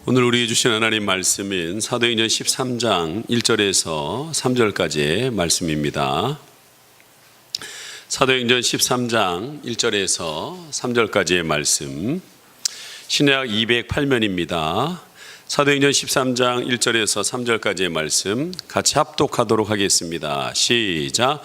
오늘 우리에게 주신 하나님 말씀은 사도행전 13장 1절에서 3절까지의 말씀입니다. 사도행전 13장 1절에서 3절까지의 말씀, 신약 208면입니다. 사도행전 13장 1절에서 3절까지의 말씀 같이 합독하도록 하겠습니다. 시작.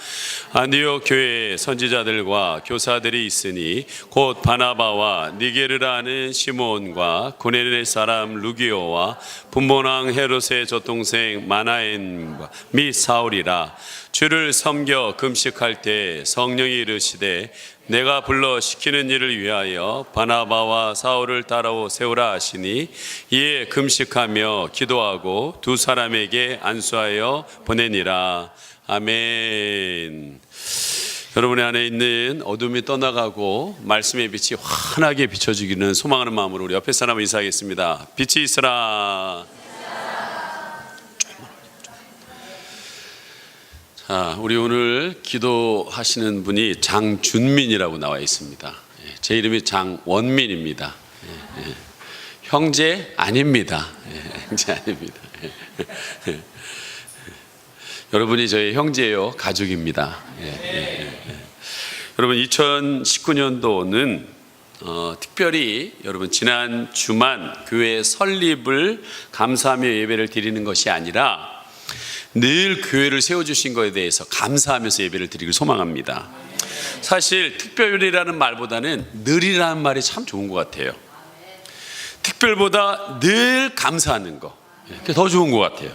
안디옥 교회에 선지자들과 교사들이 있으니 곧 바나바와 니게르라는 시몬과 고넬네 사람 루기오와 분봉왕 헤롯의 젖동생 마나엔 및 사울이라. 주를 섬겨 금식할 때 성령이 이르시되 내가 불러 시키는 일을 위하여 바나바와 사울을 따라오 세우라 하시니 이에 금식하며 기도하고 두 사람에게 안수하여 보내니라. 아멘. 여러분의 안에 있는 어둠이 떠나가고 말씀의 빛이 환하게 비춰지기는 소망하는 마음으로 우리 옆에 사람을 인사하겠습니다. 빛이 있으라. 자, 우리 오늘 기도하시는 분이 장준민이라고 나와 있습니다. 제 이름이 장원민입니다. 형제 아닙니다. 형제 아닙니다. 여러분이 저희 형제예요. 가족입니다. 여러분 2019년도는 특별히 여러분 지난 주만 교회 설립을 감사하며 예배를 드리는 것이 아니라 늘 교회를 세워주신 것에 대해서 감사하면서 예배를 드리길 소망합니다. 사실 특별이라는 말보다는 늘이라는 말이 참 좋은 것 같아요. 특별보다 늘 감사하는 거, 그게 더 좋은 것 같아요.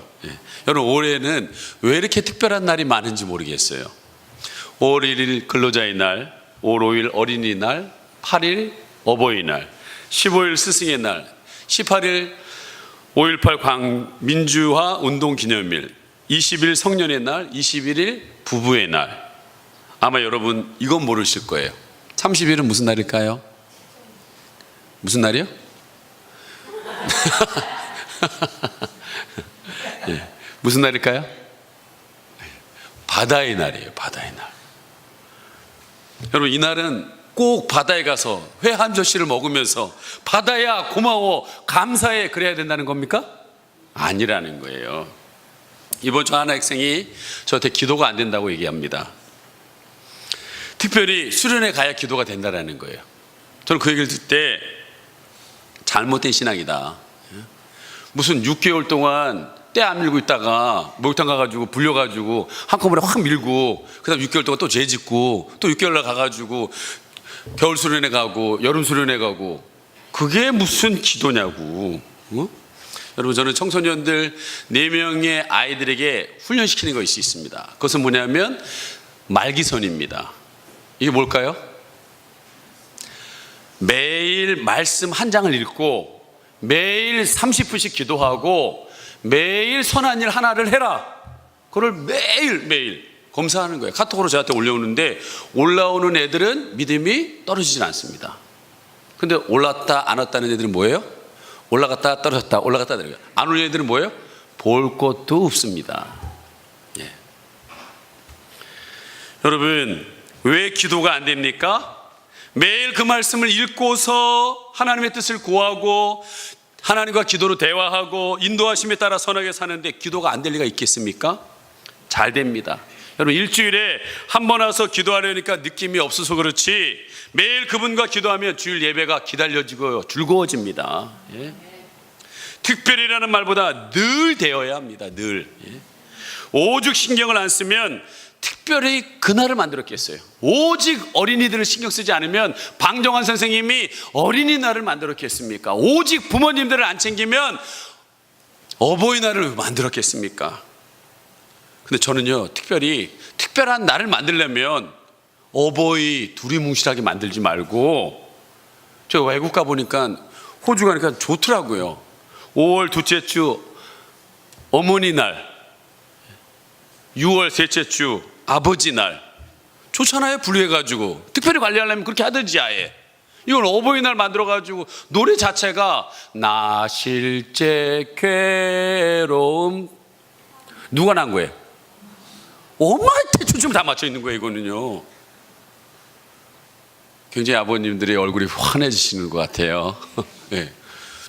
여러분 올해는 왜 이렇게 특별한 날이 많은지 모르겠어요. 5월 1일 근로자의 날, 5월 5일 어린이날, 8일 어버이날, 15일 스승의 날, 18일 5.18 광민주화 운동기념일, 20일 성년의 날, 21일 부부의 날. 아마 여러분 이건 모르실 거예요. 30일은 무슨 날일까요? 무슨 날이요? 예. 무슨 날일까요? 바다의 날이에요. 바다의 날. 여러분 이 날은 꼭 바다에 가서 회 한 젓씨를 먹으면서 바다야 고마워 감사해 그래야 된다는 겁니까? 아니라는 거예요. 이번 주 하나 학생이 저한테 기도가 안 된다고 얘기합니다. 특별히 수련회 가야 기도가 된다는 거예요. 저는 그 얘기를 듣을 때 잘못된 신앙이다. 무슨 6개월 동안 때 안 밀고 있다가 목욕탕 가가지고 불려가지고 한꺼번에 확 밀고 그 다음 6개월 동안 또 죄 짓고 또 6개월 가가지고 겨울 수련회 가고 여름 수련회 가고 그게 무슨 기도냐고. 여러분 저는 청소년들 4명의 아이들에게 훈련시키는 것이 있습니다. 그것은 뭐냐면 말기선입니다. 이게 뭘까요? 매일 말씀 한 장을 읽고 매일 30분씩 기도하고 매일 선한 일 하나를 해라. 그걸 매일 검사하는 거예요. 카톡으로 저한테 올려오는데 올라오는 애들은 믿음이 떨어지진 않습니다. 근데 올랐다 안 왔다는 애들은 뭐예요? 올라갔다 떨어졌다 올라갔다 내려가. 안 오는 애들은 뭐예요? 볼 것도 없습니다. 예. 여러분 왜 기도가 안 됩니까? 매일 그 말씀을 읽고서 하나님의 뜻을 구하고 하나님과 기도로 대화하고 인도하심에 따라 선하게 사는데 기도가 안 될 리가 있겠습니까? 잘 됩니다. 여러분 일주일에 한 번 와서 기도하려니까 느낌이 없어서 그렇지 매일 그분과 기도하면 주일 예배가 기다려지고 즐거워집니다. 예. 특별이라는 말보다 늘 되어야 합니다. 늘. 예. 오죽 신경을 안 쓰면 특별히 그날을 만들었겠어요. 오직 어린이들을 신경 쓰지 않으면 방정환 선생님이 어린이날을 만들었겠습니까? 오직 부모님들을 안 챙기면 어버이날을 만들었겠습니까? 근데 저는요 특별히 특별한 날을 만들려면 어버이 두리뭉실하게 만들지 말고 저 외국 가보니까 호주 가니까 좋더라고요. 5월 둘째 주 어머니 날, 6월 셋째 주 아버지 날 좋잖아요. 분류해가지고 특별히 관리하려면 그렇게 하든지 아예. 이걸 어버이날 만들어가지고 노래 자체가 나 실제 괴로움 누가 난 거예요? 엄마한테 초점 다 맞춰 있는 거예요. 이거는요 굉장히 아버님들의 얼굴이 환해지시는 것 같아요. 네.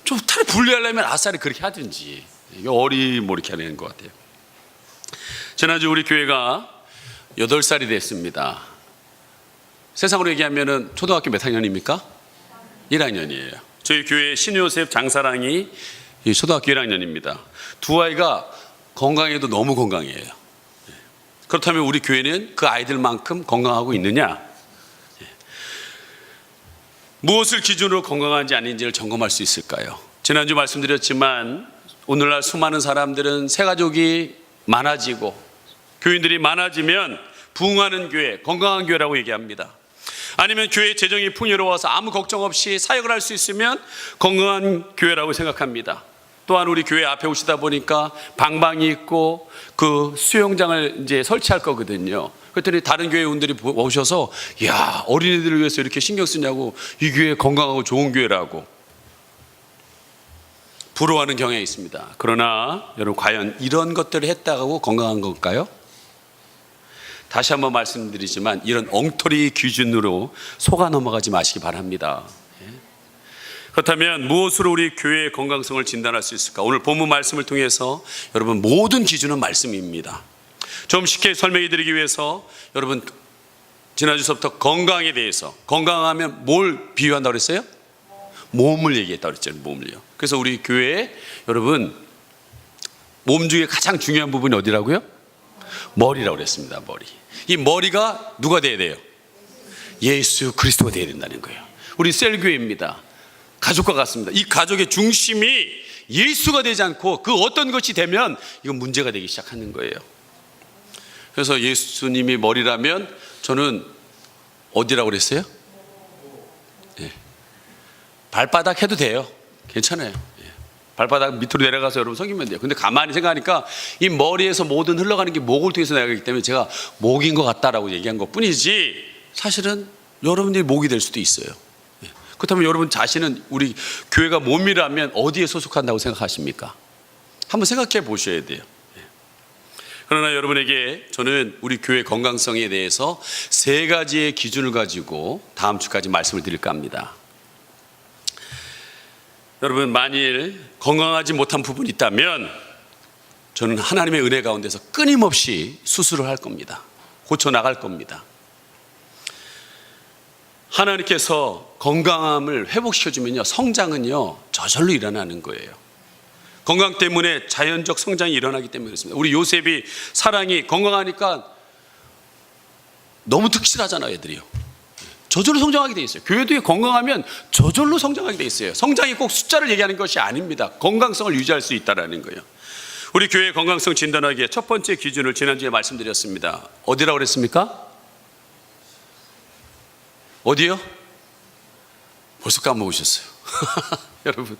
좀 차라리 분리하려면 아싸리 그렇게 하든지. 이게 어리모리게 하는 것 같아요. 지난주 우리 교회가 8살이 됐습니다. 세상으로 얘기하면 초등학교 몇 학년입니까? 1학년이에요. 저희 교회 신요셉 장사랑이 초등학교 1학년입니다. 두 아이가 건강해도 너무 건강해요. 그렇다면 우리 교회는 그 아이들만큼 건강하고 있느냐? 무엇을 기준으로 건강한지 아닌지를 점검할 수 있을까요? 지난주 말씀드렸지만 오늘날 수많은 사람들은 새가족이 많아지고 교인들이 많아지면 부흥하는 교회, 건강한 교회라고 얘기합니다. 아니면 교회 재정이 풍요로워서 아무 걱정 없이 사역을 할 수 있으면 건강한 교회라고 생각합니다. 또한 우리 교회 앞에 오시다 보니까 방방이 있고 그 수영장을 이제 설치할 거거든요. 그랬더니 다른 교회 분들이 오셔서 야, 어린이들을 위해서 이렇게 신경 쓰냐고, 이 교회 건강하고 좋은 교회라고 부러워하는 경향이 있습니다. 그러나 여러분, 과연 이런 것들을 했다고 건강한 걸까요? 다시 한번 말씀드리지만 이런 엉터리 기준으로 속아 넘어가지 마시기 바랍니다. 그렇다면 무엇으로 우리 교회의 건강성을 진단할 수 있을까? 오늘 본문 말씀을 통해서 여러분, 모든 기준은 말씀입니다. 좀 쉽게 설명해 드리기 위해서 여러분, 지난주부터 건강에 대해서, 건강하면 뭘 비유한다고 그랬어요? 몸을 얘기했다고 그랬잖아요. 몸을요. 그래서 우리 교회에 여러분, 몸 중에 가장 중요한 부분이 어디라고요? 머리라고 그랬습니다. 머리. 이 머리가 누가 돼야 돼요? 예수 그리스도가 돼야 된다는 거예요. 우리 셀교회입니다. 가족과 같습니다. 이 가족의 중심이 예수가 되지 않고 그 어떤 것이 되면 이건 문제가 되기 시작하는 거예요. 그래서 예수님이 머리라면 저는 어디라고 그랬어요? 네. 발바닥 해도 돼요. 괜찮아요. 발바닥 밑으로 내려가서 여러분 섬기면 돼요. 근데 가만히 생각하니까 이 머리에서 모든 흘러가는 게 목을 통해서 나가기 때문에 제가 목인 것 같다라고 얘기한 것 뿐이지 사실은 여러분들이 목이 될 수도 있어요. 그렇다면 여러분 자신은 우리 교회가 몸이라면 어디에 소속한다고 생각하십니까? 한번 생각해 보셔야 돼요. 그러나 여러분에게 저는 우리 교회 건강성에 대해서 3가지의 기준을 가지고 다음 주까지 말씀을 드릴까 합니다. 여러분, 만일 건강하지 못한 부분이 있다면 저는 하나님의 은혜 가운데서 끊임없이 수술을 할 겁니다. 고쳐나갈 겁니다. 하나님께서 건강함을 회복시켜주면요, 성장은요 저절로 일어나는 거예요. 건강 때문에 자연적 성장이 일어나기 때문에 그렇습니다. 우리 요셉이 사랑이 건강하니까 너무 특실하잖아요. 애들이요, 저절로 성장하게 돼 있어요. 교회도 건강하면 저절로 성장하게 돼 있어요. 성장이 꼭 숫자를 얘기하는 것이 아닙니다. 건강성을 유지할 수 있다는 거예요. 우리 교회의 건강성 진단하기에 첫 번째 기준을 지난주에 말씀드렸습니다. 어디라고 그랬습니까? 어디요? 벌써 까먹으셨어요. 여러분,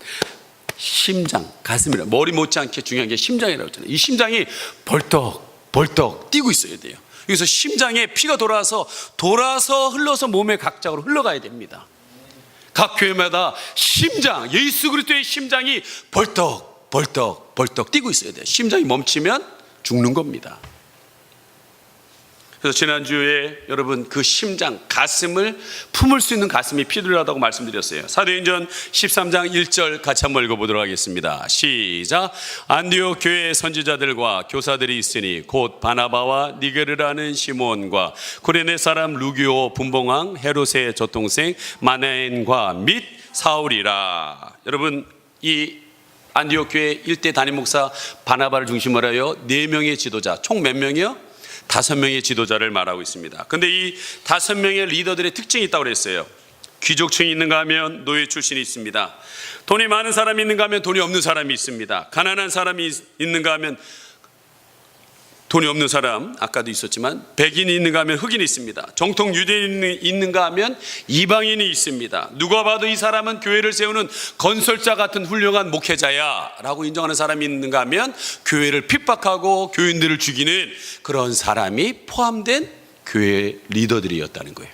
심장, 가슴이라, 머리 못지않게 중요한 게 심장이라고 했잖아요. 이 심장이 벌떡 벌떡 뛰고 있어야 돼요. 그래서 심장에 피가 돌아서 흘러서 몸의 각 장으로 흘러가야 됩니다. 각 교회마다 심장, 예수 그리스도의 심장이 벌떡 벌떡 벌떡 뛰고 있어야 돼요. 심장이 멈추면 죽는 겁니다. 그래서 지난주에 여러분 그 심장, 가슴을 품을 수 있는 가슴이 필요하다고 말씀드렸어요. 사도행전 13장 1절 같이 한번 읽어보도록 하겠습니다. 시작. 안디옥 교회의 선지자들과 교사들이 있으니 곧 바나바와 니게르라는 시몬과 구레네 사람 루기오 분봉왕 헤롯의 젖동생 마나엔과 및 사울이라. 여러분, 이 안디옥 교회 일대 담임 목사 바나바를 중심으로 하여 4명의 지도자, 총 몇 명이요? 5명의 지도자를 말하고 있습니다. 근데 이 5명의 리더들의 특징이 있다고 그랬어요. 귀족층이 있는가 하면 노예 출신이 있습니다. 돈이 많은 사람이 있는가 하면 돈이 없는 사람이 있습니다. 가난한 사람이 있는가 하면 돈이 없는 사람, 아까도 있었지만 백인이 있는가 하면 흑인이 있습니다. 정통 유대인이 있는가 하면 이방인이 있습니다. 누가 봐도 이 사람은 교회를 세우는 건설자 같은 훌륭한 목회자야 라고 인정하는 사람이 있는가 하면 교회를 핍박하고 교인들을 죽이는 그런 사람이 포함된 교회 리더들이었다는 거예요.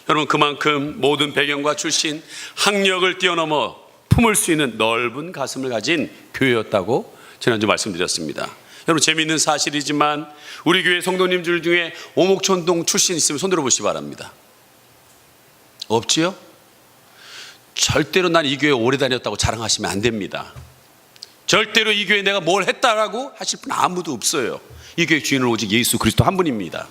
여러분, 그만큼 모든 배경과 출신, 학력을 뛰어넘어 품을 수 있는 넓은 가슴을 가진 교회였다고 지난주 말씀드렸습니다. 여러분, 재미있는 사실이지만 우리 교회 성도님들 중에 오목촌동 출신 있으면 손 들어보시기 바랍니다. 없지요? 절대로 난 이 교회 오래 다녔다고 자랑하시면 안 됩니다. 절대로 이 교회 내가 뭘 했다라고 하실 분 아무도 없어요. 이 교회 주인은 오직 예수 그리스도 한 분입니다.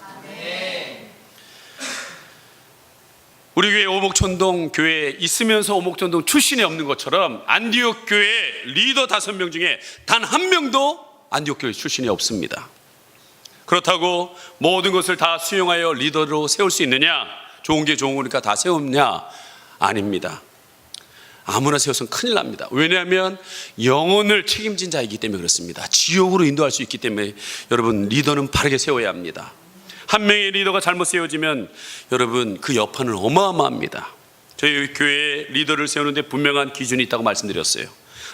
우리 교회 오목천동 교회에 있으면서 오목천동 출신이 없는 것처럼 안디옥 교회 리더 5명 중에 단 한 명도 안디옥 교회 출신이 없습니다. 그렇다고 모든 것을 다 수용하여 리더로 세울 수 있느냐? 좋은 게 좋은 거니까 다 세우느냐? 아닙니다. 아무나 세워서는 큰일 납니다. 왜냐하면 영혼을 책임진 자이기 때문에 그렇습니다. 지옥으로 인도할 수 있기 때문에 여러분, 리더는 바르게 세워야 합니다. 한 명의 리더가 잘못 세워지면 여러분, 그 여파는 어마어마합니다. 저희 교회에 리더를 세우는데 분명한 기준이 있다고 말씀드렸어요.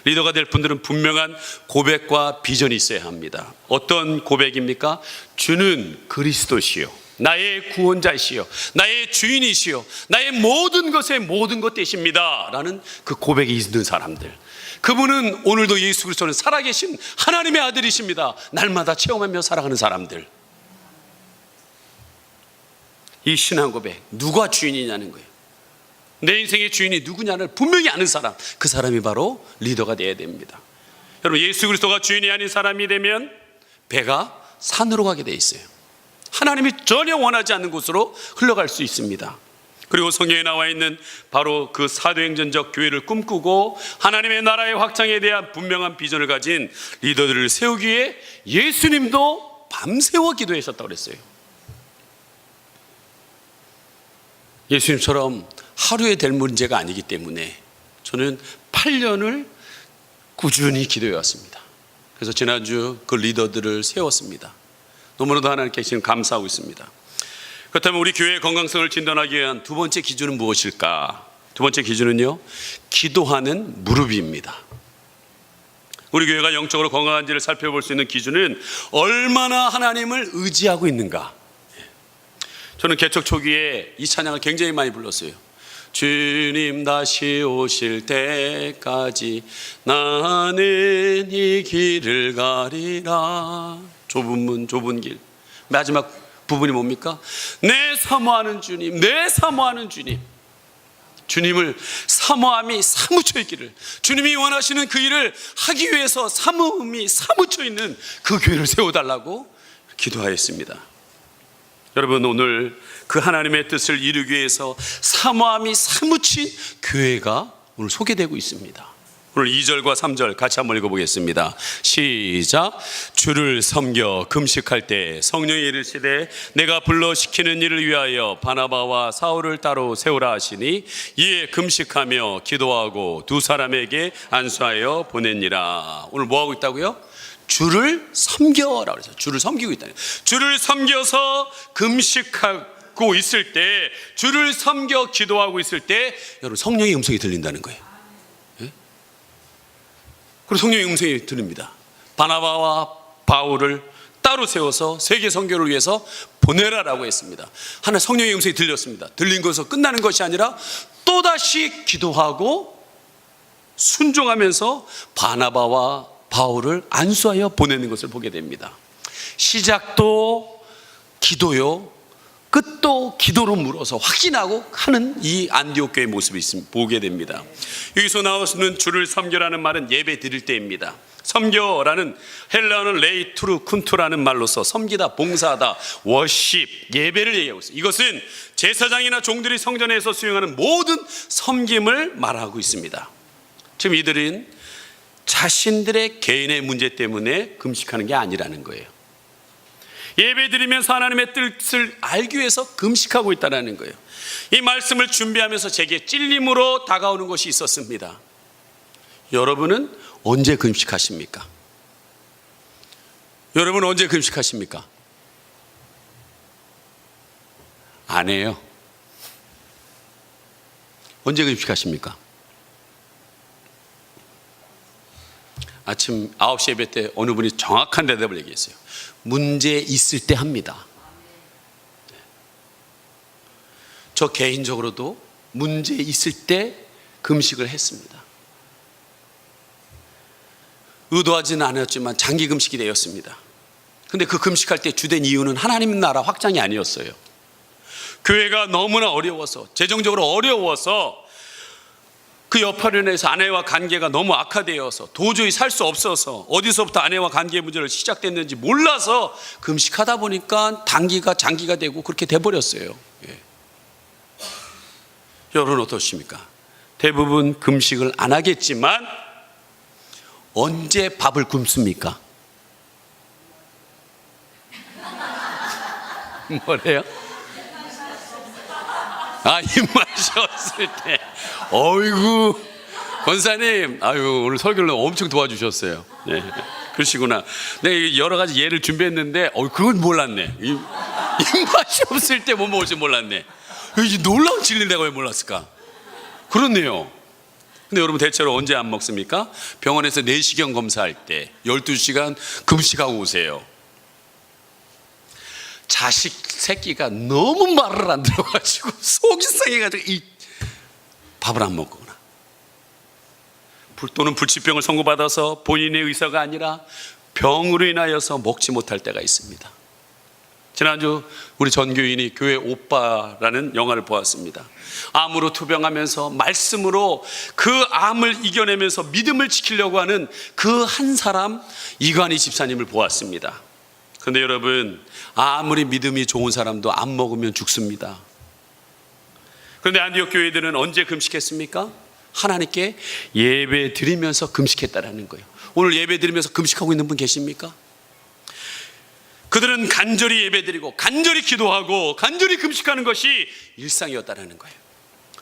리더가 될 분들은 분명한 고백과 비전이 있어야 합니다. 어떤 고백입니까? 주는 그리스도시요, 나의 구원자이시요, 나의 주인이시요, 나의 모든 것의 모든 것 되십니다 라는 그 고백이 있는 사람들, 그분은 오늘도 예수 그리스도는 살아계신 하나님의 아들이십니다. 날마다 체험하며 살아가는 사람들. 이 신앙 고백, 누가 주인이냐는 거예요. 내 인생의 주인이 누구냐를 분명히 아는 사람, 그 사람이 바로 리더가 되어야 됩니다. 여러분, 예수 그리스도가 주인이 아닌 사람이 되면 배가 산으로 가게 돼 있어요. 하나님이 전혀 원하지 않는 곳으로 흘러갈 수 있습니다. 그리고 성경에 나와 있는 바로 그 사도행전적 교회를 꿈꾸고 하나님의 나라의 확장에 대한 분명한 비전을 가진 리더들을 세우기 위해 예수님도 밤새워 기도하셨다고 그랬어요. 예수님처럼 하루에 될 문제가 아니기 때문에 저는 8년을 꾸준히 기도해 왔습니다. 그래서 지난주 그 리더들을 세웠습니다. 너무나도 하나님께 지금 감사하고 있습니다. 그렇다면 우리 교회의 건강성을 진단하기 위한 두 번째 기준은 무엇일까? 두 번째 기준은요, 기도하는 무릎입니다. 우리 교회가 영적으로 건강한지를 살펴볼 수 있는 기준은 얼마나 하나님을 의지하고 있는가. 저는 개척 초기에 이 찬양을 굉장히 많이 불렀어요. 주님 다시 오실 때까지 나는 이 길을 가리라. 좁은 문 좁은 길. 마지막 부분이 뭡니까? 내 사모하는 주님, 내 사모하는 주님. 주님을 사모함이 사무쳐 있기를, 주님이 원하시는 그 일을 하기 위해서 사모함이 사무쳐 있는 그 교회를 세워달라고 기도하였습니다. 여러분, 오늘 그 하나님의 뜻을 이루기 위해서 사모함이 사무친 교회가 오늘 소개되고 있습니다. 오늘 2절과 3절 같이 한번 읽어보겠습니다. 시작. 주를 섬겨 금식할 때 성령이 이르시되 내가 불러 시키는 일을 위하여 바나바와 사울을 따로 세우라 하시니 이에 금식하며 기도하고 두 사람에게 안수하여 보내니라. 오늘 뭐하고 있다고요? 주를 섬겨라 그래서 주를 섬기고 있다. 주를 섬겨서 금식하고 있을 때, 주를 섬겨 기도하고 있을 때 여러분, 성령의 음성이 들린다는 거예요. 예? 그리고 성령의 음성이 들립니다. 바나바와 바울을 따로 세워서 세계 선교를 위해서 보내라라고 했습니다. 하나 성령의 음성이 들렸습니다. 들린 것으로 끝나는 것이 아니라 또다시 기도하고 순종하면서 바나바와 바울을 안수하여 보내는 것을 보게 됩니다. 시작도 기도요, 끝도 기도로 물어서 확신하고 하는 이 안디옥 교회의 모습을 보게 됩니다. 여기서 나오는 주를 섬겨라는 말은 예배 드릴 때입니다. 섬겨라는 헬라어는 레이투르 쿤투라는 말로서 섬기다, 봉사하다, 워십, 예배를 얘기하고 있어요. 이것은 제사장이나 종들이 성전에서 수행하는 모든 섬김을 말하고 있습니다. 지금 이들은 자신들의 개인의 문제 때문에 금식하는 게 아니라는 거예요. 예배 드리면서 하나님의 뜻을 알기 위해서 금식하고 있다는 거예요. 이 말씀을 준비하면서 제게 찔림으로 다가오는 것이 있었습니다. 여러분은 언제 금식하십니까? 여러분은 언제 금식하십니까? 안 해요. 언제 금식하십니까? 아침 9시 예배 때 어느 분이 정확한 대답을 얘기했어요. 문제 있을 때 합니다. 저 개인적으로도 문제 있을 때 금식을 했습니다. 의도하지는 않았지만 장기 금식이 되었습니다. 근데 그 금식할 때 주된 이유는 하나님 나라 확장이 아니었어요. 교회가 너무나 어려워서, 재정적으로 어려워서 그 여파로 인해서 아내와 관계가 너무 악화되어서 도저히 살 수 없어서 어디서부터 아내와 관계 문제를 시작됐는지 몰라서 금식하다 보니까 단기가 장기가 되고 그렇게 돼버렸어요. 예. 여러분 어떠십니까? 대부분 금식을 안 하겠지만 언제 밥을 굶습니까? 뭐래요? 입맛이 없을 때. 어이구, 권사님, 오늘 설교를 엄청 도와주셨어요. 네, 그러시구나. 내가 여러 가지 예를 준비했는데, 그건 몰랐네. 입맛이 없을 때 뭐 먹을지 몰랐네. 이 놀라운 진리를 내가 왜 몰랐을까? 그렇네요. 근데 여러분 대체로 언제 안 먹습니까? 병원에서 내시경 검사할 때 12시간 금식하고 오세요. 자식 새끼가 너무 말을 안 들어가지고 속이 상해가지고 이 밥을 안 먹거나 또는 불치병을 선고받아서 본인의 의사가 아니라 병으로 인하여서 먹지 못할 때가 있습니다. 지난주 우리 전교인이 교회 오빠라는 영화를 보았습니다. 암으로 투병하면서 말씀으로 그 암을 이겨내면서 믿음을 지키려고 하는 그 한 사람 이관희 집사님을 보았습니다. 그런데 여러분, 아무리 믿음이 좋은 사람도 안 먹으면 죽습니다. 그런데 안디옥 교회들은 언제 금식했습니까? 하나님께 예배 드리면서 금식했다라는 거예요. 오늘 예배 드리면서 금식하고 있는 분 계십니까? 그들은 간절히 예배드리고 간절히 기도하고 간절히 금식하는 것이 일상이었다는 거예요.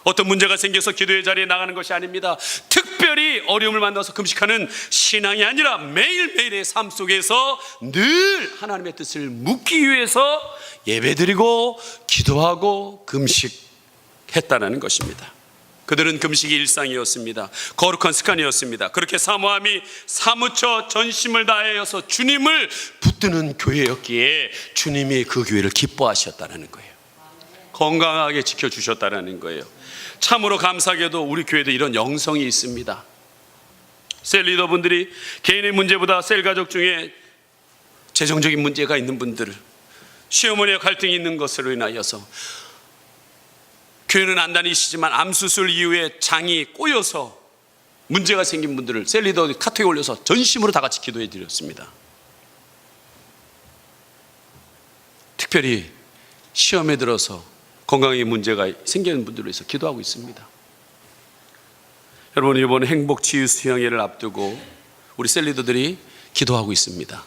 어떤 문제가 생겨서 기도의 자리에 나가는 것이 아닙니다. 특별히 어려움을 만나서 금식하는 신앙이 아니라 매일매일의 삶 속에서 늘 하나님의 뜻을 묻기 위해서 예배드리고 기도하고 금식했다는 것입니다. 그들은 금식이 일상이었습니다. 거룩한 습관이었습니다. 그렇게 사모함이 사무쳐 전심을 다하여서 주님을 붙드는 교회였기에 주님이 그 교회를 기뻐하셨다는 거예요. 건강하게 지켜주셨다는 거예요. 참으로 감사하게도 우리 교회도 이런 영성이 있습니다. 셀 리더분들이 개인의 문제보다 셀 가족 중에 재정적인 문제가 있는 분들, 시어머니와 갈등이 있는 것으로 인하여서 교회는 안 다니시지만 암수술 이후에 장이 꼬여서 문제가 생긴 분들을 셀 리더 카톡에 올려서 전심으로 다 같이 기도해 드렸습니다. 특별히 시험에 들어서 건강에 문제가 생기는 분들을 위해서 기도하고 있습니다. 여러분, 이번 행복치유 수양회를 앞두고 우리 셀 리더들이 기도하고 있습니다.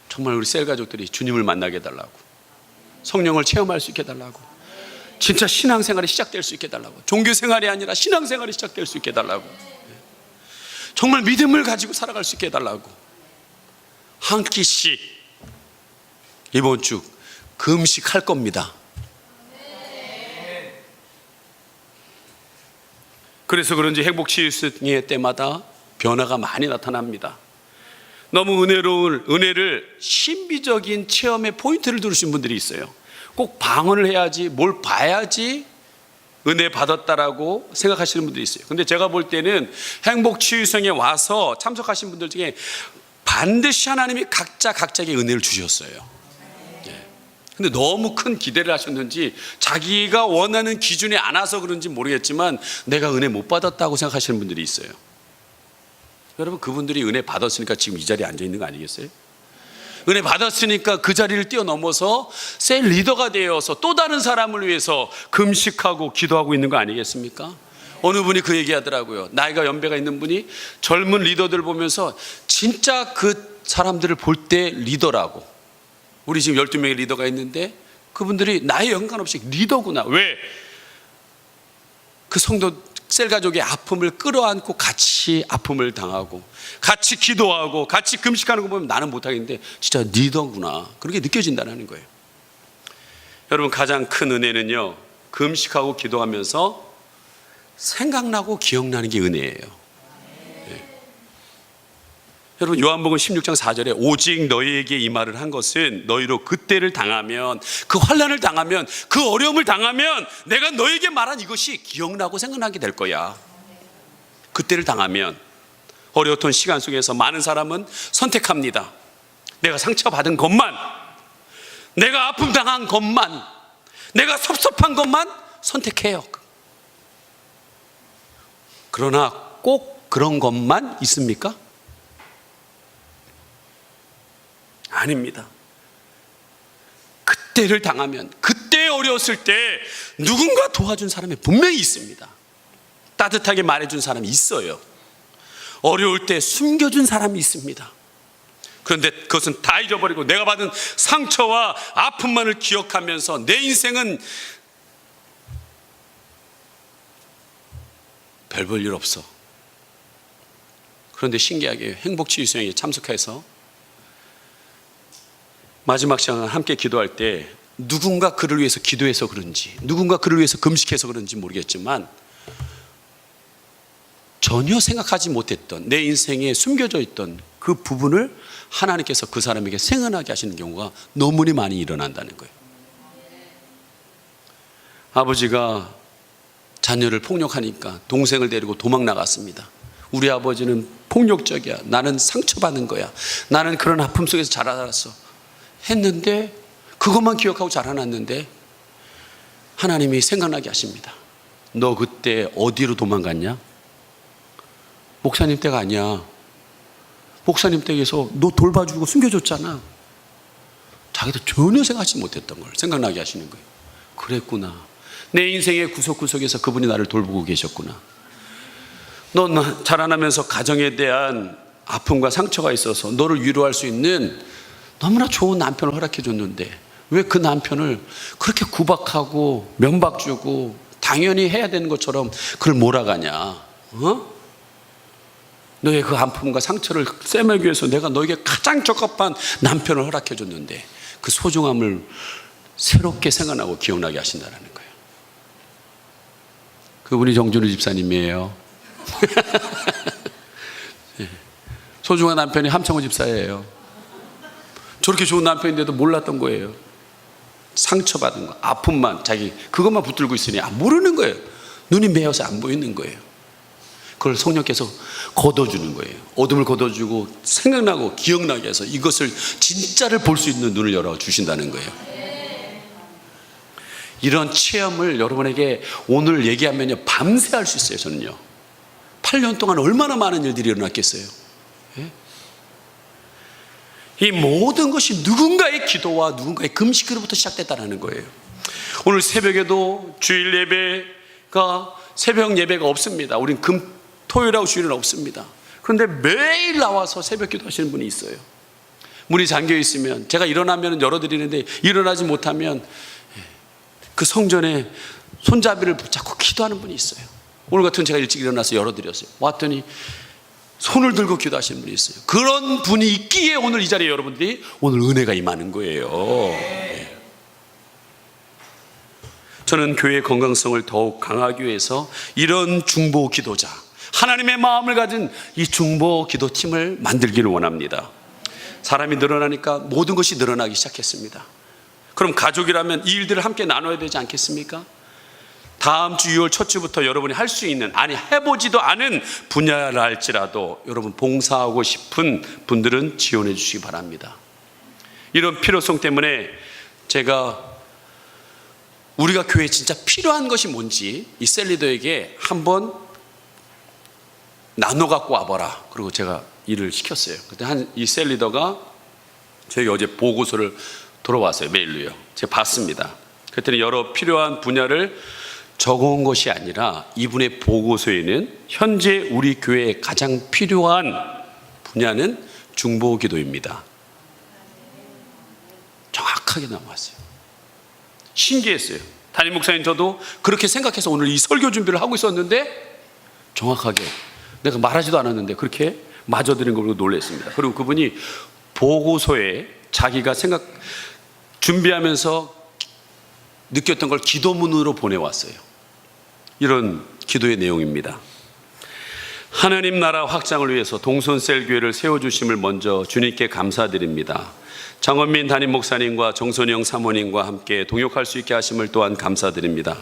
정말 우리 셀 가족들이 주님을 만나게 해달라고, 성령을 체험할 수 있게 해달라고, 진짜 신앙생활이 시작될 수 있게 해달라고, 종교생활이 아니라 신앙생활이 시작될 수 있게 해달라고, 정말 믿음을 가지고 살아갈 수 있게 해달라고 한 끼씩 이번 주 금식할 겁니다. 그래서 그런지 행복치유회 때마다 변화가 많이 나타납니다. 너무 은혜로운 은혜를 신비적인 체험의 포인트를 두신 분들이 있어요. 꼭 방언을 해야지, 뭘 봐야지 은혜 받았다라고 생각하시는 분들이 있어요. 근데 제가 볼 때는 행복치유성에 와서 참석하신 분들 중에 반드시 하나님이 각자에게 은혜를 주셨어요. 근데 너무 큰 기대를 하셨는지 자기가 원하는 기준에 안 와서 그런지 모르겠지만 내가 은혜 못 받았다고 생각하시는 분들이 있어요. 여러분, 그분들이 은혜 받았으니까 지금 이 자리에 앉아 있는 거 아니겠어요? 은혜 받았으니까 그 자리를 뛰어넘어서 셀 리더가 되어서 또 다른 사람을 위해서 금식하고 기도하고 있는 거 아니겠습니까? 어느 분이 그 얘기 하더라고요. 나이가 연배가 있는 분이 젊은 리더들 보면서 진짜 그 사람들을 볼 때 리더라고. 우리 지금 12명의 리더가 있는데 그분들이 나이에 상관없이 리더구나. 왜? 그 성도 셀 가족의 아픔을 끌어안고 같이 아픔을 당하고 같이 기도하고 같이 금식하는 거 보면 나는 못하겠는데 진짜 리더구나, 그렇게 느껴진다는 거예요. 여러분, 가장 큰 은혜는요, 금식하고 기도하면서 생각나고 기억나는 게 은혜예요. 여러분, 요한복음 16장 4절에 오직 너희에게 이 말을 한 것은 너희로 그때를 당하면, 그 환난을 당하면, 그 어려움을 당하면 내가 너희에게 말한 이것이 기억나고 생각나게 될 거야. 그때를 당하면. 어려웠던 시간 속에서 많은 사람은 선택합니다. 내가 상처받은 것만, 내가 아픔 당한 것만, 내가 섭섭한 것만 선택해요. 그러나 꼭 그런 것만 있습니까? 아닙니다. 그때를 당하면, 그때 어려웠을 때 누군가 도와준 사람이 분명히 있습니다. 따뜻하게 말해준 사람이 있어요. 어려울 때 숨겨준 사람이 있습니다. 그런데 그것은 다 잊어버리고 내가 받은 상처와 아픔만을 기억하면서 내 인생은 별 볼 일 없어. 그런데 신기하게 행복치유수양에 참석해서 마지막 시간 함께 기도할 때 누군가 그를 위해서 기도해서 그런지, 누군가 그를 위해서 금식해서 그런지 모르겠지만 전혀 생각하지 못했던 내 인생에 숨겨져 있던 그 부분을 하나님께서 그 사람에게 생각나게 하시는 경우가 너무나 많이 일어난다는 거예요. 아버지가 자녀를 폭력하니까 동생을 데리고 도망 나갔습니다. 우리 아버지는 폭력적이야. 나는 상처받는 거야. 나는 그런 아픔 속에서 자라났어. 했는데 그것만 기억하고 자라났는데 하나님이 생각나게 하십니다. 너 그때 어디로 도망갔냐? 목사님 댁 아니야. 목사님 댁에서 너 돌봐주고 숨겨줬잖아. 자기도 전혀 생각하지 못했던 걸 생각나게 하시는 거예요. 그랬구나. 내 인생의 구석구석에서 그분이 나를 돌보고 계셨구나. 넌 자라나면서 가정에 대한 아픔과 상처가 있어서 너를 위로할 수 있는 너무나 좋은 남편을 허락해 줬는데 왜 그 남편을 그렇게 구박하고 면박 주고 당연히 해야 되는 것처럼 그걸 몰아가냐? 너의 그 아픔과 상처를 꿰매기 위해서 내가 너에게 가장 적합한 남편을 허락해 줬는데 그 소중함을 새롭게 생각나고 기억나게 하신다는 거예요. 그분이 정준우 집사님이에요. 소중한 남편이 함창호 집사예요. 저렇게 좋은 남편인데도 몰랐던 거예요. 상처받은 거, 아픔만 자기 그것만 붙들고 있으니 모르는 거예요. 눈이 매여서 안 보이는 거예요. 그걸 성령께서 걷어주는 거예요. 어둠을 걷어주고 생각나고 기억나게 해서 이것을 진짜를 볼 수 있는 눈을 열어주신다는 거예요. 이런 체험을 여러분에게 오늘 얘기하면요 밤새 할 수 있어요. 저는요 8년 동안 얼마나 많은 일들이 일어났겠어요. 예? 이 모든 것이 누군가의 기도와 누군가의 금식으로부터 시작됐다는 거예요. 오늘 새벽에도 주일 예배가 새벽 예배가 없습니다. 우린 토요일하고 주일은 없습니다. 그런데 매일 나와서 새벽 기도 하시는 분이 있어요. 문이 잠겨 있으면 제가 일어나면 열어드리는데 일어나지 못하면 그 성전에 손잡이를 붙잡고 기도하는 분이 있어요. 오늘 같은 제가 일찍 일어나서 열어드렸어요. 왔더니 손을 들고 기도하시는 분이 있어요. 그런 분이 있기에 오늘 이 자리에 여러분들이 오늘 은혜가 임하는 거예요. 네. 저는 교회의 건강성을 더욱 강하기 위해서 이런 중보 기도자, 하나님의 마음을 가진 이 중보 기도팀을 만들기를 원합니다. 사람이 늘어나니까 모든 것이 늘어나기 시작했습니다. 그럼 가족이라면 이 일들을 함께 나눠야 되지 않겠습니까? 다음 주 6월 첫 주부터 여러분이 할 수 있는, 아니 해보지도 않은 분야라 할지라도 여러분 봉사하고 싶은 분들은 지원해 주시기 바랍니다. 이런 필요성 때문에 제가 우리가 교회에 진짜 필요한 것이 뭔지 이 셀리더에게 한번 나눠 갖고 와봐라. 그리고 제가 일을 시켰어요. 그때 이 셀리더가 저에게 어제 보고서를 돌아왔어요. 메일로요. 제가 봤습니다. 그랬더니 여러 필요한 분야를 적어온 것이 아니라 이분의 보고서에는 현재 우리 교회에 가장 필요한 분야는 중보기도입니다. 정확하게 나왔어요. 신기했어요. 담임 목사님 저도 그렇게 생각해서 오늘 이 설교 준비를 하고 있었는데 정확하게 내가 말하지도 않았는데 그렇게 맞아들인 걸 보고 놀랐습니다. 그리고 그분이 보고서에 자기가 준비하면서 느꼈던 걸 기도문으로 보내왔어요. 이런 기도의 내용입니다. 하나님 나라 확장을 위해서 동손셀교회를 세워주심을 먼저 주님께 감사드립니다. 장원민 담임 목사님과 정선영 사모님과 함께 동역할 수 있게 하심을 또한 감사드립니다.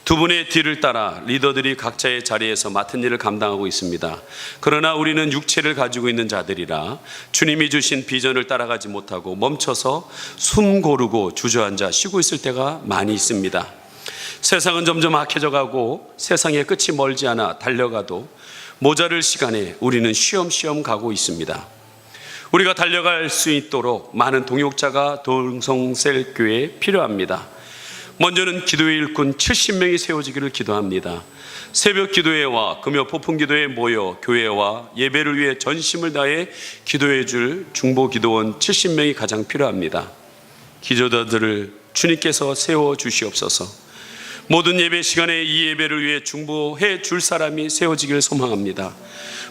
두 분의 뒤를 따라 리더들이 각자의 자리에서 맡은 일을 감당하고 있습니다. 그러나 우리는 육체를 가지고 있는 자들이라 주님이 주신 비전을 따라가지 못하고 멈춰서 숨 고르고 주저앉아 쉬고 있을 때가 많이 있습니다. 세상은 점점 악해져 가고 세상의 끝이 멀지 않아 달려가도 모자랄 시간에 우리는 쉬엄쉬엄 가고 있습니다. 우리가 달려갈 수 있도록 많은 동역자가 동성셀 교회에 필요합니다. 먼저는 기도의 일꾼 70명이 세워지기를 기도합니다. 새벽 기도회와 금요 폭풍 기도회에 모여 교회와 예배를 위해 전심을 다해 기도해 줄 중보 기도원 70명이 가장 필요합니다. 기도자들을 주님께서 세워 주시옵소서. 모든 예배 시간에 이 예배를 위해 중보해 줄 사람이 세워지기를 소망합니다.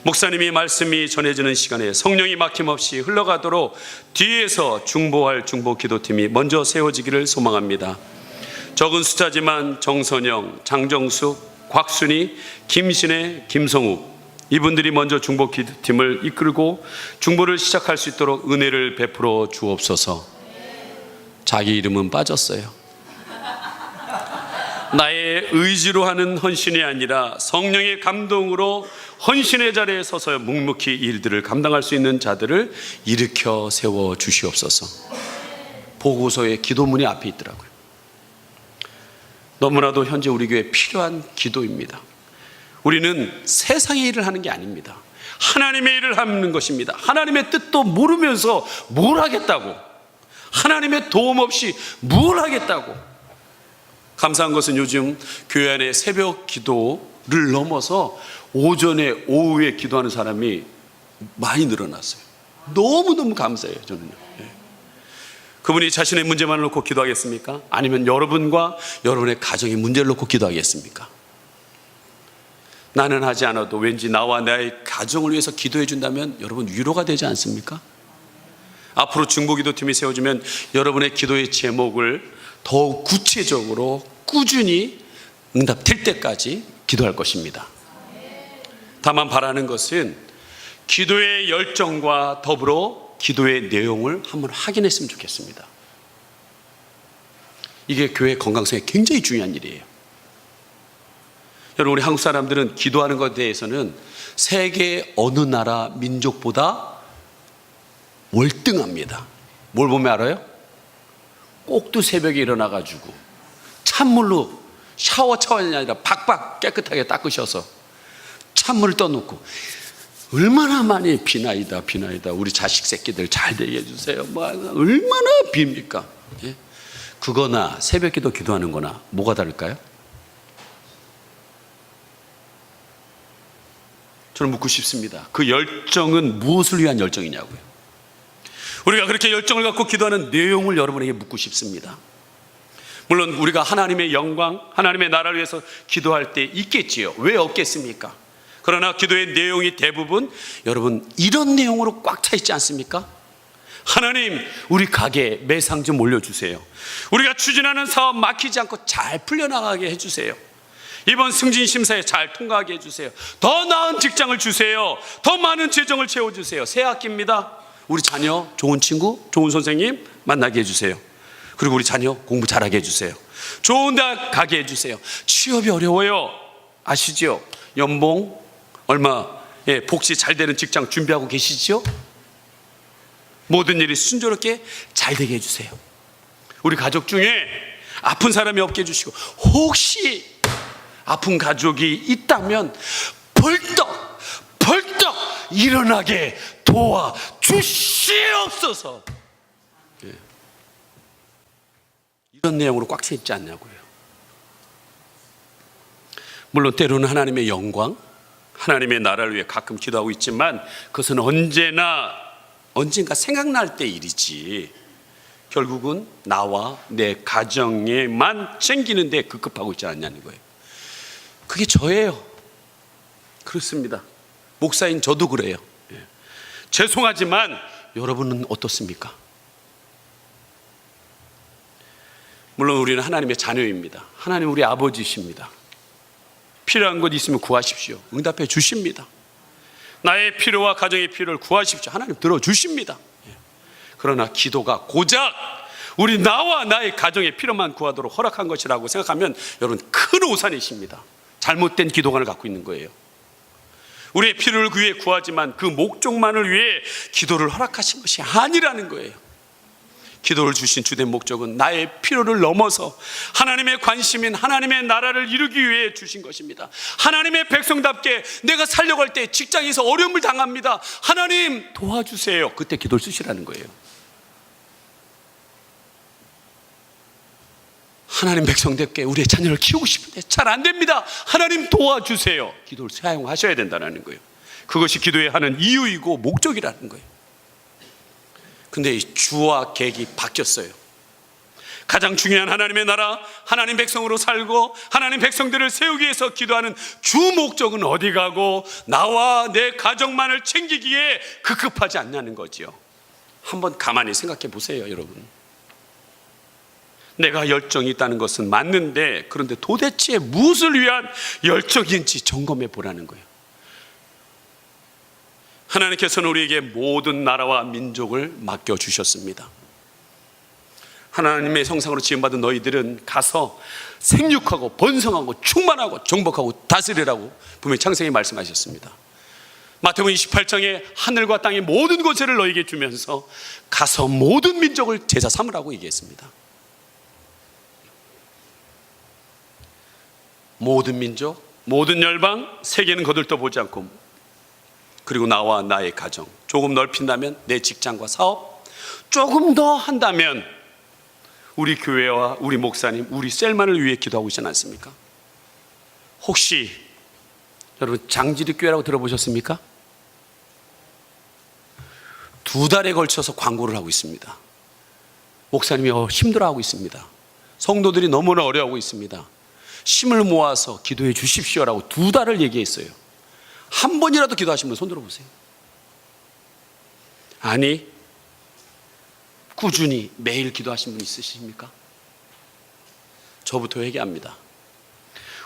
목사님이 말씀이 전해지는 시간에 성령이 막힘없이 흘러가도록 뒤에서 중보할 중보 기도팀이 먼저 세워지기를 소망합니다. 적은 숫자지만 정선영, 장정숙, 곽순희, 김신혜, 김성욱 이분들이 먼저 중보 기도팀을 이끌고 중보를 시작할 수 있도록 은혜를 베풀어 주옵소서. 자기 이름은 빠졌어요. 나의 의지로 하는 헌신이 아니라 성령의 감동으로 헌신의 자리에 서서 묵묵히 일들을 감당할 수 있는 자들을 일으켜 세워 주시옵소서. 보고서의 기도문이 앞에 있더라고요. 너무나도 현재 우리 교회에 필요한 기도입니다. 우리는 세상의 일을 하는 게 아닙니다. 하나님의 일을 하는 것입니다. 하나님의 뜻도 모르면서 뭘 하겠다고, 하나님의 도움 없이 뭘 하겠다고. 감사한 것은 요즘 교회 안에 새벽 기도를 넘어서 오전에 오후에 기도하는 사람이 많이 늘어났어요. 너무너무 감사해요. 저는요. 그분이 자신의 문제만을 놓고 기도하겠습니까? 아니면 여러분과 여러분의 가정의 문제를 놓고 기도하겠습니까? 나는 하지 않아도 왠지 나와 나의 가정을 위해서 기도해 준다면 여러분 위로가 되지 않습니까? 앞으로 중보기도팀이 세워지면 여러분의 기도의 제목을 더욱 구체적으로 꾸준히 응답될 때까지 기도할 것입니다. 다만 바라는 것은 기도의 열정과 더불어 기도의 내용을 한번 확인했으면 좋겠습니다. 이게 교회 건강성에 굉장히 중요한 일이에요. 여러분, 우리 한국 사람들은 기도하는 것에 대해서는 세계 어느 나라 민족보다 월등합니다. 뭘 보면 알아요? 꼭두 새벽에 일어나가지고 찬물로 샤워하는 아니라 박박 깨끗하게 닦으셔서 찬물을 떠놓고 얼마나 많이 비나이다 우리 자식 새끼들 잘 되게 해주세요. 얼마나 빕니까? 예? 그거나 새벽기도 기도하는 거나 뭐가 다를까요? 저는 묻고 싶습니다. 그 열정은 무엇을 위한 열정이냐고요. 우리가 그렇게 열정을 갖고 기도하는 내용을 여러분에게 묻고 싶습니다. 물론 우리가 하나님의 영광, 하나님의 나라를 위해서 기도할 때 있겠지요. 왜 없겠습니까? 그러나 기도의 내용이 대부분 여러분 이런 내용으로 꽉 차 있지 않습니까? 하나님, 우리 가게에 매상 좀 올려주세요. 우리가 추진하는 사업 막히지 않고 잘 풀려나가게 해주세요. 이번 승진 심사에 잘 통과하게 해주세요. 더 나은 직장을 주세요. 더 많은 재정을 채워주세요. 새 학기입니다. 우리 자녀 좋은 친구, 좋은 선생님 만나게 해주세요. 그리고 우리 자녀 공부 잘하게 해주세요. 좋은 대학 가게 해주세요. 취업이 어려워요. 아시죠? 연봉 얼마, 복지 잘 되는 직장 준비하고 계시죠? 모든 일이 순조롭게 잘 되게 해주세요. 우리 가족 중에 아픈 사람이 없게 해주시고, 혹시 아픈 가족이 있다면 벌떡 일어나게 도와주시옵소서. 이런 내용으로 꽉 차 있지 않냐고요. 물론 때로는 하나님의 영광, 하나님의 나라를 위해 가끔 기도하고 있지만 그것은 언젠가 생각날 때 일이지, 결국은 나와 내 가정에만 챙기는 데 급급하고 있지 않냐는 거예요. 그게 저예요. 그렇습니다. 목사인 저도 그래요. 죄송하지만 여러분은 어떻습니까? 물론 우리는 하나님의 자녀입니다. 하나님 우리 아버지십니다. 필요한 것 있으면 구하십시오. 응답해 주십니다. 나의 필요와 가정의 필요를 구하십시오. 하나님 들어주십니다. 그러나 기도가 고작 우리 나와 나의 가정의 필요만 구하도록 허락한 것이라고 생각하면 여러분 큰 오산이십니다. 잘못된 기도관을 갖고 있는 거예요. 우리의 필요를 위해 구하지만 그 목적만을 위해 기도를 허락하신 것이 아니라는 거예요. 기도를 주신 주된 목적은 나의 필요를 넘어서 하나님의 관심인 하나님의 나라를 이루기 위해 주신 것입니다. 하나님의 백성답게 내가 살려갈 때 직장에서 어려움을 당합니다. 하나님 도와주세요. 그때 기도를 쓰시라는 거예요. 하나님 백성답게 우리의 자녀를 키우고 싶은데 잘 안 됩니다. 하나님 도와주세요. 기도를 사용하셔야 된다는 거예요. 그것이 기도에 하는 이유이고 목적이라는 거예요. 근데 이 주와 객이 바뀌었어요. 가장 중요한 하나님의 나라, 하나님 백성으로 살고 하나님 백성들을 세우기 위해서 기도하는 주 목적은 어디 가고 나와 내 가정만을 챙기기에 급급하지 않냐는 거지요. 한번 가만히 생각해 보세요, 여러분. 내가 열정이 있다는 것은 맞는데 그런데 도대체 무엇을 위한 열정인지 점검해 보라는 거예요. 하나님께서는 우리에게 모든 나라와 민족을 맡겨주셨습니다. 하나님의 형상으로 지음받은 너희들은 가서 생육하고 번성하고 충만하고 정복하고 다스리라고 분명히 창세기 말씀하셨습니다. 마태복음 28장에 하늘과 땅의 모든 권세를 너희에게 주면서 가서 모든 민족을 제자 삼으라고 얘기했습니다. 모든 민족, 모든 열방, 세계는 거들떠보지 않고 그리고 나와 나의 가정 조금 넓힌다면 내 직장과 사업 조금 더 한다면 우리 교회와 우리 목사님, 우리 셀만을 위해 기도하고 있지 않습니까? 혹시 여러분 장지리교회라고 들어보셨습니까? 2달에 걸쳐서 광고를 하고 있습니다. 목사님이 힘들어하고 있습니다. 성도들이 너무나 어려워하고 있습니다. 힘을 모아서 기도해 주십시오라고 2달을 얘기했어요. 한 번이라도 기도하신 분 손 들어보세요. 아니, 꾸준히 매일 기도하신 분 있으십니까? 저부터 회개합니다.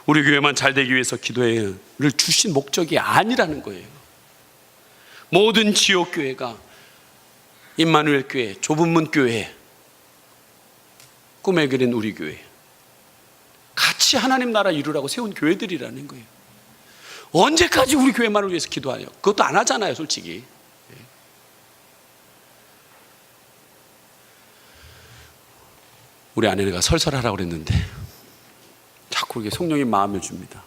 우리 교회만 잘 되기 위해서 기도를 주신 목적이 아니라는 거예요. 모든 지역교회가 임마누엘 교회, 좁은 문 교회, 꿈에 그린 우리 교회 같이 하나님 나라 이루라고 세운 교회들이라는 거예요. 언제까지 우리 교회만을 위해서 기도해요? 그것도 안 하잖아요, 솔직히. 우리 아내가 설설하라고 그랬는데 자꾸 이게 성령이 마음을 줍니다.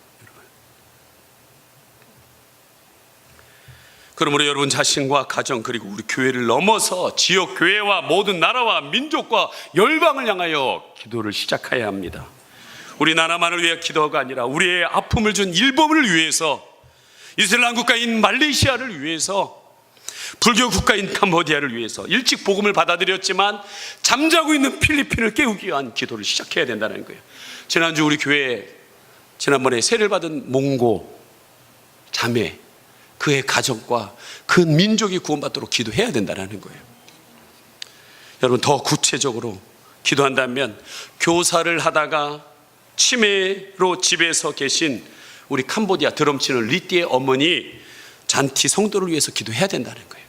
그러므로 여러분 자신과 가정 그리고 우리 교회를 넘어서 지역 교회와 모든 나라와 민족과 열방을 향하여 기도를 시작해야 합니다. 우리 나라만을 위해 기도가 아니라 우리의 아픔을 준 일본을 위해서, 이슬람 국가인 말레이시아를 위해서, 불교 국가인 캄보디아를 위해서 일찍 복음을 받아들였지만 잠자고 있는 필리핀을 깨우기 위한 기도를 시작해야 된다는 거예요. 지난주 우리 교회에 지난번에 세례를 받은 몽고 자매, 그의 가정과 그 민족이 구원받도록 기도해야 된다는 거예요. 여러분 더 구체적으로 기도한다면 교사를 하다가 치매로 집에서 계신 우리 캄보디아 드럼치는 리띠의 어머니 잔티 성도를 위해서 기도해야 된다는 거예요.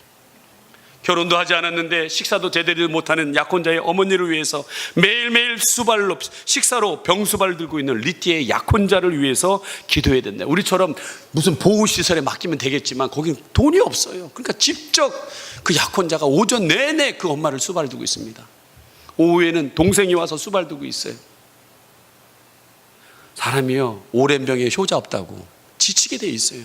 결혼도 하지 않았는데 식사도 제대로 못하는 약혼자의 어머니를 위해서 매일매일 수발로 식사로 병수발 들고 있는 리띠의 약혼자를 위해서 기도해야 된다. 우리처럼 무슨 보호시설에 맡기면 되겠지만 거긴 돈이 없어요. 그러니까 직접 그 약혼자가 오전 내내 그 엄마를 수발 두고 있습니다. 오후에는 동생이 와서 수발 두고 있어요. 사람이요 오랜 병에 효자 없다고 지치게 돼 있어요.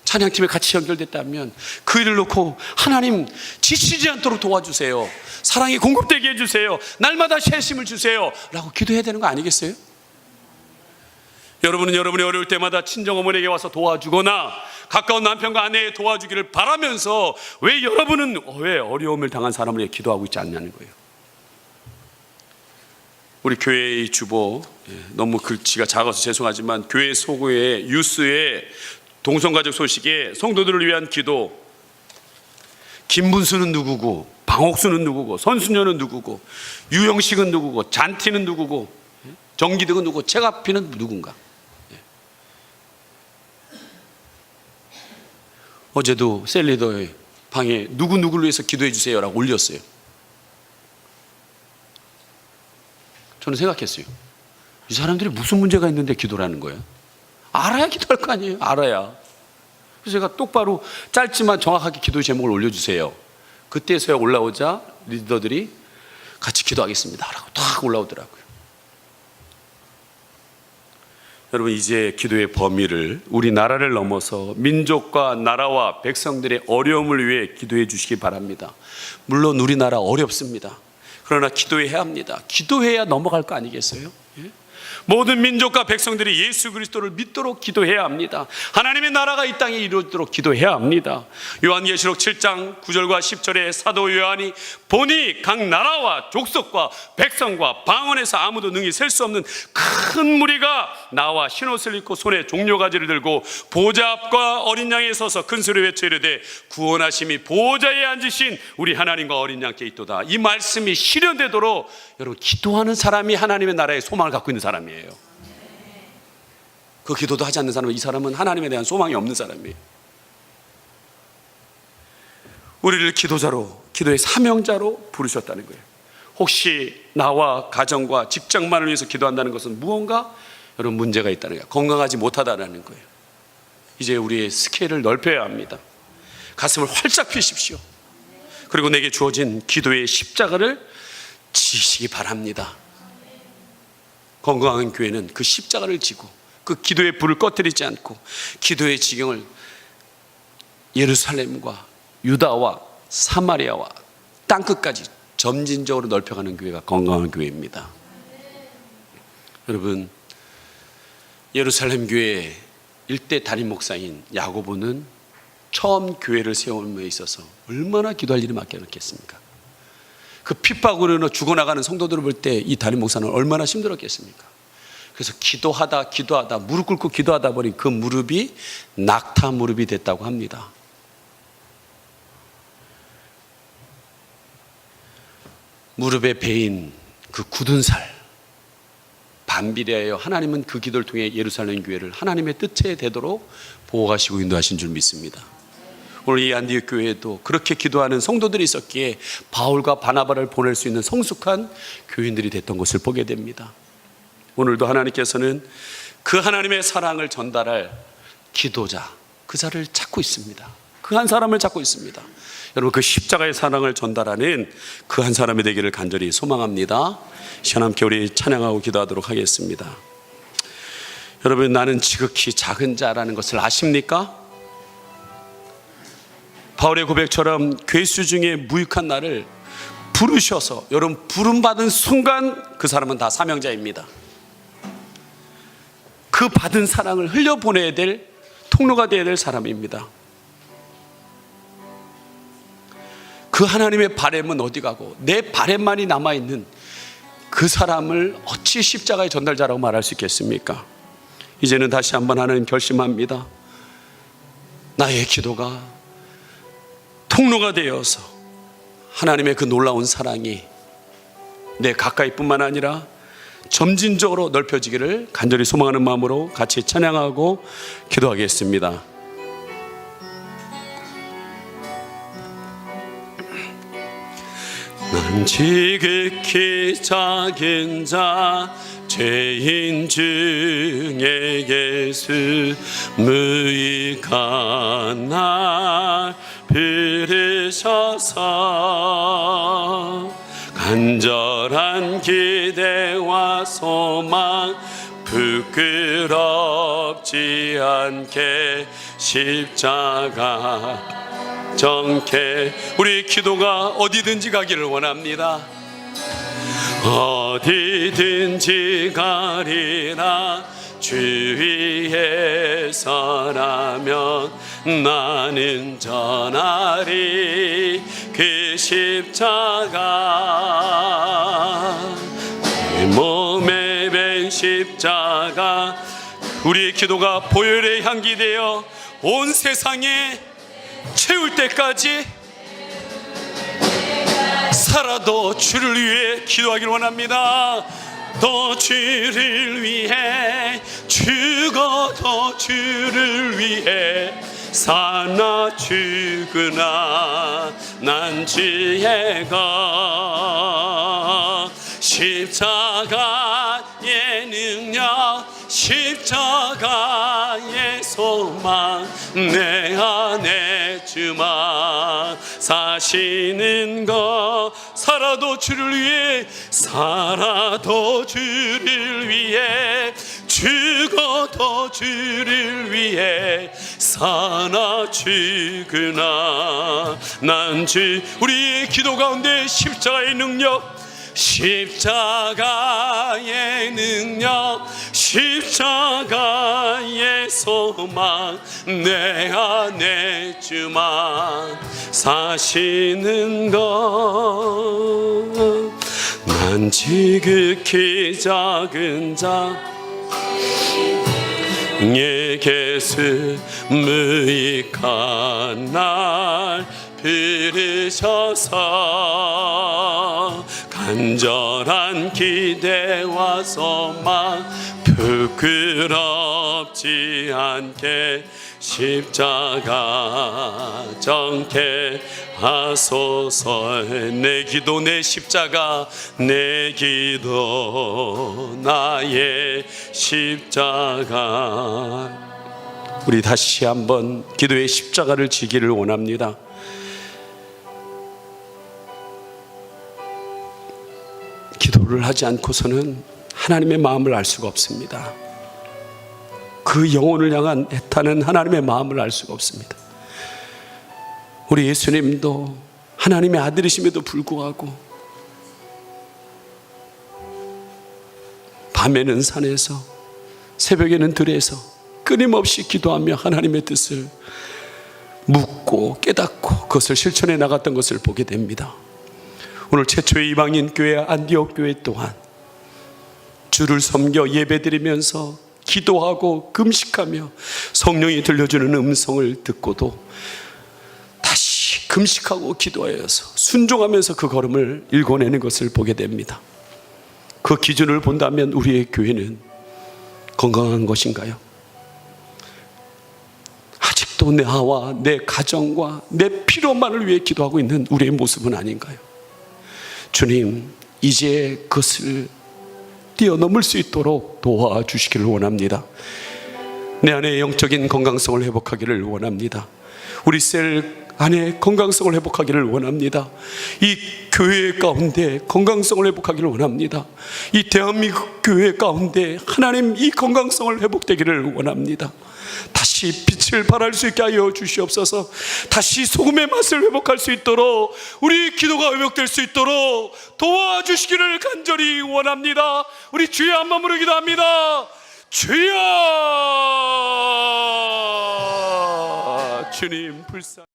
찬양팀에 같이 연결됐다면 그 일을 놓고 하나님 지치지 않도록 도와주세요, 사랑이 공급되게 해주세요, 날마다 새 힘을 주세요 라고 기도해야 되는 거 아니겠어요? 여러분은 여러분이 어려울 때마다 친정어머니에게 와서 도와주거나 가까운 남편과 아내에 도와주기를 바라면서 왜 여러분은 왜 어려움을 당한 사람을 위해 기도하고 있지 않냐는 거예요. 우리 교회의 주보, 너무 글씨가 작아서 죄송하지만 교회 소고에 뉴스에 동성가족 소식에 성도들을 위한 기도, 김문수는 누구고 방옥수는 누구고 선순녀는 누구고 유영식은 누구고 잔티는 누구고 정기득은 누구고 최가피는 누군가. 어제도 셀리더의 방에 누구누구를 위해서 기도해 주세요 라고 올렸어요. 저는 생각했어요. 이 사람들이 무슨 문제가 있는데 기도를 하는 거예요? 알아야 기도할 거 아니에요. 알아야. 그래서 제가 똑바로 짧지만 정확하게 기도 제목을 올려주세요. 그때서야 올라오자 리더들이 같이 기도하겠습니다 라고 탁 올라오더라고요. 여러분, 이제 기도의 범위를 우리나라를 넘어서 민족과 나라와 백성들의 어려움을 위해 기도해 주시기 바랍니다. 물론 우리나라 어렵습니다. 그러나 기도해야 합니다. 기도해야 넘어갈 거 아니겠어요? 예? 모든 민족과 백성들이 예수 그리스도를 믿도록 기도해야 합니다. 하나님의 나라가 이 땅에 이루어지도록 기도해야 합니다. 요한계시록 7장 9절과 10절에 사도 요한이 보니 각 나라와 족속과 백성과 방언에서 아무도 능히 셀 수 없는 큰 무리가 나와 흰옷을 입고 손에 종려가지를 들고 보좌 앞과 어린 양에 서서 큰 소리 외쳐 이르되 구원하심이 보좌에 앉으신 우리 하나님과 어린 양께 있도다. 이 말씀이 실현되도록 여러분, 기도하는 사람이 하나님의 나라의 소망을 갖고 있는 사람이에요. 그 기도도 하지 않는 사람은, 이 사람은 하나님에 대한 소망이 없는 사람이에요. 우리를 기도자로, 기도의 사명자로 부르셨다는 거예요. 혹시 나와 가정과 직장만을 위해서 기도한다는 것은 무언가 여러분 문제가 있다는 거예요. 건강하지 못하다는 거예요. 이제 우리의 스케일을 넓혀야 합니다. 가슴을 활짝 펴십시오. 그리고 내게 주어진 기도의 십자가를 지시기 바랍니다. 건강한 교회는 그 십자가를 지고 그 기도의 불을 꺼뜨리지 않고 기도의 지경을 예루살렘과 유다와 사마리아와 땅끝까지 점진적으로 넓혀가는 교회가 건강한 교회입니다. 여러분, 예루살렘 교회 일대 담임 목사인 야고보는 처음 교회를 세움에 있어서 얼마나 기도할 일이 많겠습니까? 그 핍박으로 죽어나가는 성도들을 볼 때 이 담임 목사는 얼마나 힘들었겠습니까? 그래서 기도하다 무릎 꿇고 기도하다 보니 그 무릎이 낙타 무릎이 됐다고 합니다. 무릎에 베인 그 굳은 살, 반비례하여 하나님은 그 기도를 통해 예루살렘 교회를 하나님의 뜻에 되도록 보호하시고 인도하신 줄 믿습니다. 오늘 이 안디옥 교회에도 그렇게 기도하는 성도들이 있었기에 바울과 바나바를 보낼 수 있는 성숙한 교인들이 됐던 것을 보게 됩니다. 오늘도 하나님께서는 그 하나님의 사랑을 전달할 기도자, 그 자를 찾고 있습니다. 그 한 사람을 찾고 있습니다. 여러분, 그 십자가의 사랑을 전달하는 그 한 사람이 되기를 간절히 소망합니다. 시간 함께 우리 찬양하고 기도하도록 하겠습니다. 여러분, 나는 지극히 작은 자라는 것을 아십니까? 바울의 고백처럼 괴수 중에 무익한 나를 부르셔서, 여러분, 부름받은 순간 그 사람은 다 사명자입니다. 그 받은 사랑을 흘려보내야 될 통로가 되어야 될 사람입니다. 그 하나님의 바램은 어디 가고 내 바램만이 남아있는 그 사람을 어찌 십자가의 전달자라고 말할 수 있겠습니까? 이제는 다시 한번 하나님 결심합니다. 나의 기도가 통로가 되어서 하나님의 그 놀라운 사랑이 내 가까이뿐만 아니라 점진적으로 넓혀지기를 간절히 소망하는 마음으로 같이 찬양하고 기도하겠습니다. 난 지극히 작은 자, 죄인 중에 예수 무익한 날 부르셔서 간절한 기대와 소망 부끄럽지 않게 십자가 정케 우리 기도가 어디든지 가기를 원합니다. 어디든지 가리라 주위에 서라면 나는 전하리 그 십자가 내 몸에 밴 십자가 우리의 기도가 보혈의 향기 되어 온 세상에 채울 때까지 살아도 주를 위해 기도하기를 원합니다. 또 주를 위해 죽어도 주를 위해 사나 죽으나 난 주의 것 십자가의 능력 십자가의 소망 내 안에 내 주만 사시는 것 살아도 주를 위해 살아도 주를 위해 죽어도 주를 위해 사나 죽으나 난 주 우리의 기도 가운데 십자가의 능력 십자가의 능력 십자가의 소망 내 안에 주만 사시는 것 난 지극히 작은 자 내게 무익한 날 부르셔서 간절한 기대와 소망 부끄럽지 않게 십자가 정케 하소서 내 기도 내 십자가 내 기도 나의 십자가 우리 다시 한번 기도의 십자가를 지기를 원합니다. 기도를 하지 않고서는 하나님의 마음을 알 수가 없습니다. 그 영혼을 향한 애타는 하나님의 마음을 알 수가 없습니다. 우리 예수님도 하나님의 아들이심에도 불구하고 밤에는 산에서 새벽에는 들에서 끊임없이 기도하며 하나님의 뜻을 묻고 깨닫고 그것을 실천해 나갔던 것을 보게 됩니다. 오늘 최초의 이방인 교회 안디옥 교회 또한 주를 섬겨 예배드리면서 기도하고 금식하며 성령이 들려주는 음성을 듣고도 다시 금식하고 기도하여서 순종하면서 그 걸음을 일궈내는 것을 보게 됩니다. 그 기준을 본다면 우리의 교회는 건강한 것인가요? 아직도 나와 내 가정과 내 필요만을 위해 기도하고 있는 우리의 모습은 아닌가요? 주님, 이제 그것을 뛰어넘을 수 있도록 도와주시기를 원합니다. 내 안에 영적인 건강성을 회복하기를 원합니다. 우리 셀 안에 건강성을 회복하기를 원합니다. 이 교회 가운데 건강성을 회복하기를 원합니다. 이 대한민국 교회 가운데 하나님 이 건강성을 회복되기를 원합니다. 다시 빛을 발할 수 있게 하여 주시옵소서. 다시 소금의 맛을 회복할 수 있도록 우리 기도가 회복될 수 있도록 도와주시기를 간절히 원합니다. 우리 주의 한 마음으로 기도합니다. 주여, 주님 불쌍